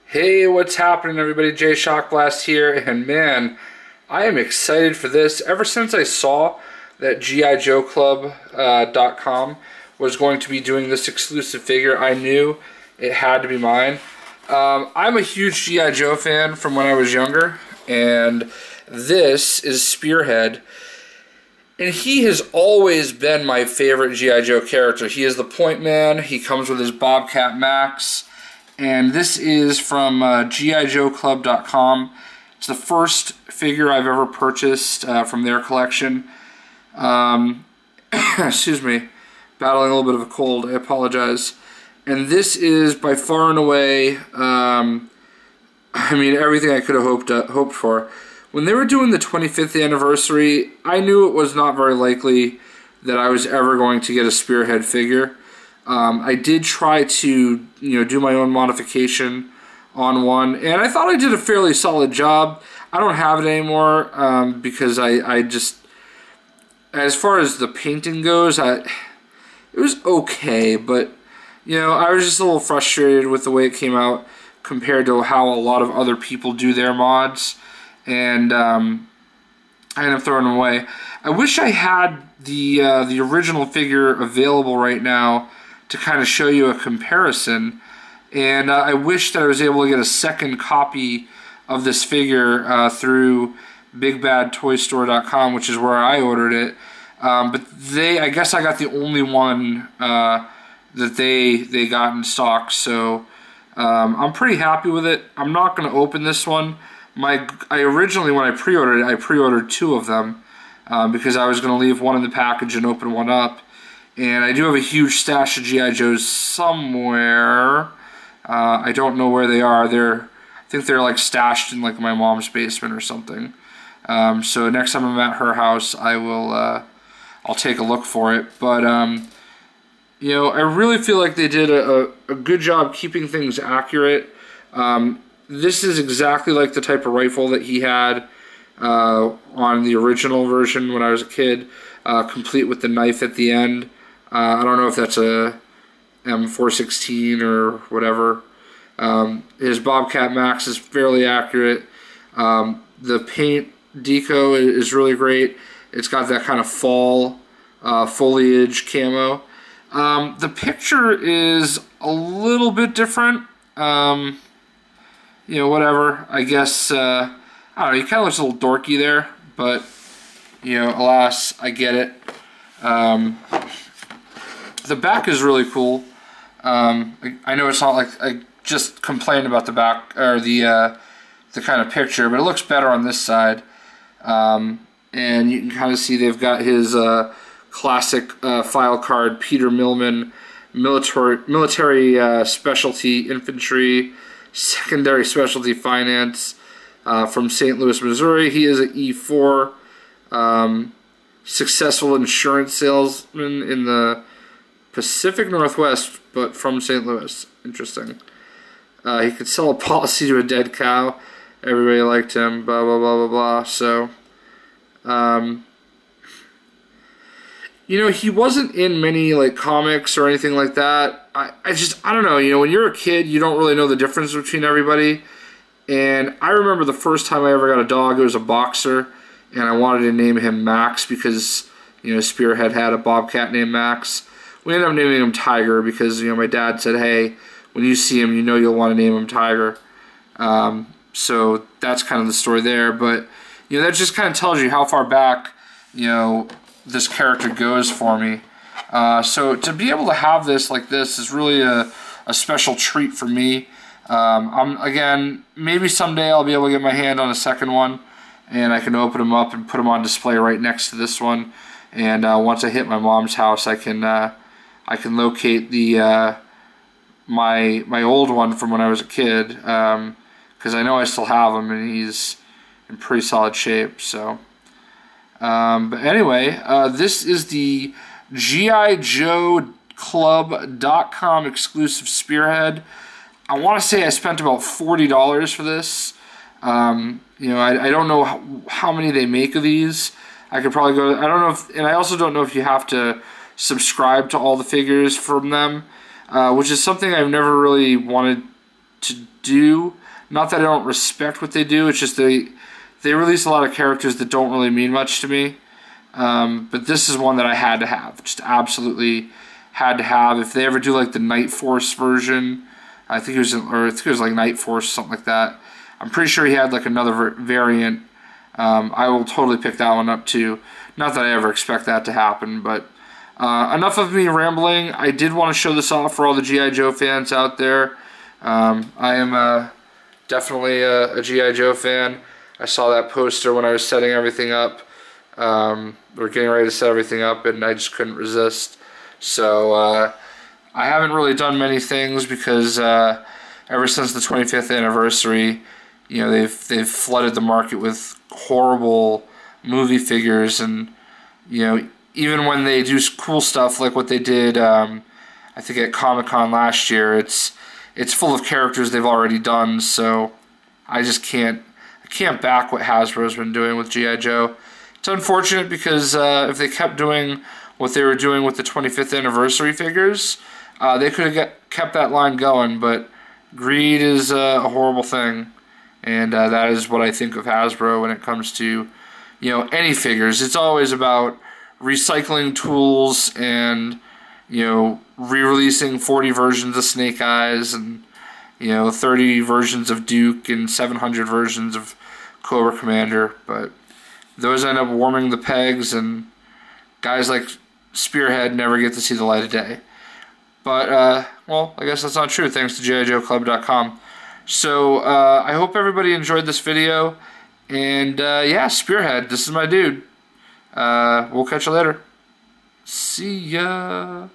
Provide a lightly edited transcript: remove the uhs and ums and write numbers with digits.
Hey, what's happening, everybody? Jay Shockblast here, and man, I am excited for this. Ever since I saw that GIJoeClub.com was going to be doing this exclusive figure, I knew it had to be mine. I'm a huge G.I. Joe fan from when I was younger, and this is Spearhead. And he has always been my favorite G.I. Joe character. He is the point man. He comes with his Bobcat Max. And this is from GIJoeClub.com. It's the first figure I've ever purchased from their collection. Excuse me. Battling a little bit of a cold. I apologize. And this is by far and away, everything I could have hoped for. When they were doing the 25th anniversary, I knew it was not very likely that I was ever going to get a Spearhead figure. I did try to, do my own modification on one, and I thought I did a fairly solid job. I don't have it anymore because I just, as far as the painting goes, it was okay, but I was just a little frustrated with the way it came out compared to how a lot of other people do their mods, and I ended up throwing them away. I wish I had the original figure available right now to kind of show you a comparison, and I wish that I was able to get a second copy of this figure through BigBadToyStore.com, which is where I ordered it. But I guess I got the only one that they got in stock, so I'm pretty happy with it. I'm not going to open this one. Originally, when I pre-ordered it, I pre-ordered two of them because I was going to leave one in the package and open one up. And I do have a huge stash of G.I. Joes somewhere. I don't know where they are. I think they're like stashed in like my mom's basement or something. So next time I'm at her house, I'll take a look for it. But I really feel like they did a good job keeping things accurate. This is exactly like the type of rifle that he had on the original version when I was a kid, complete with the knife at the end. I don't know if that's a M416 or whatever. His Bobcat Max is fairly accurate. The paint deco is really great. It's got that kind of fall foliage camo. The picture is a little bit different. Whatever. I guess, I don't know, he kind of looks a little dorky there, but, alas, I get it. The back is really cool. I know it's not like I just complained about the back or the kind of picture, but it looks better on this side. And you can kind of see they've got his classic file card, Peter Millman, military specialty infantry, secondary specialty finance from St. Louis, Missouri. He is an E4, successful insurance salesman in the Pacific Northwest, but from St. Louis. Interesting. He could sell a policy to a dead cow. Everybody liked him. Blah blah blah blah blah. So, he wasn't in many like comics or anything like that. I don't know. When you're a kid, you don't really know the difference between everybody. And I remember the first time I ever got a dog, it was a boxer, and I wanted to name him Max because Spearhead had a bobcat named Max. We ended up naming him Tiger because, my dad said, hey, when you see him, you'll want to name him Tiger. So that's kind of the story there. But, that just kind of tells you how far back, this character goes for me. So to be able to have this like this is really a special treat for me. Again, maybe someday I'll be able to get my hand on a second one, and I can open them up and put them on display right next to this one. And once I hit my mom's house, I can locate the my old one from when I was a kid, because I know I still have him and he's in pretty solid shape. So, but anyway, this is the GIJoeClub.com exclusive Spearhead. I want to say I spent about $40 for this. I don't know how many they make of these. I could probably go. I don't know if, and I also don't know if you have to subscribe to all the figures from them, which is something I've never really wanted to do. Not that I don't respect what they do, it's just they release a lot of characters that don't really mean much to me. But this is one that I had to have, just absolutely had to have. If they ever do like the Night Force version, I think it was like Night Force, something like that. I'm pretty sure he had like another variant. I will totally pick that one up too. Not that I ever expect that to happen, but enough of me rambling. I did want to show this off for all the G.I. Joe fans out there. I am definitely a G.I. Joe fan. I saw that poster when I was setting everything up. We're getting ready to set everything up, and I just couldn't resist. So I haven't really done many things because ever since the 25th anniversary, you know, they've flooded the market with horrible movie figures, and you know, even when they do cool stuff like what they did, I think at Comic-Con last year, it's full of characters they've already done. So I just can't back what Hasbro's been doing with G.I. Joe. It's unfortunate because if they kept doing what they were doing with the 25th anniversary figures, they could have kept that line going, but greed is a horrible thing, and that is what I think of Hasbro when it comes to, you know, any figures. It's always about recycling tools and, you know, re-releasing 40 versions of Snake Eyes and, you know, 30 versions of Duke and 700 versions of Cobra Commander, but those end up warming the pegs, and guys like Spearhead never get to see the light of day. But, well, I guess that's not true, thanks to GIJoeClub.com. So, I hope everybody enjoyed this video, and, yeah, Spearhead, this is my dude. We'll catch you later. See ya.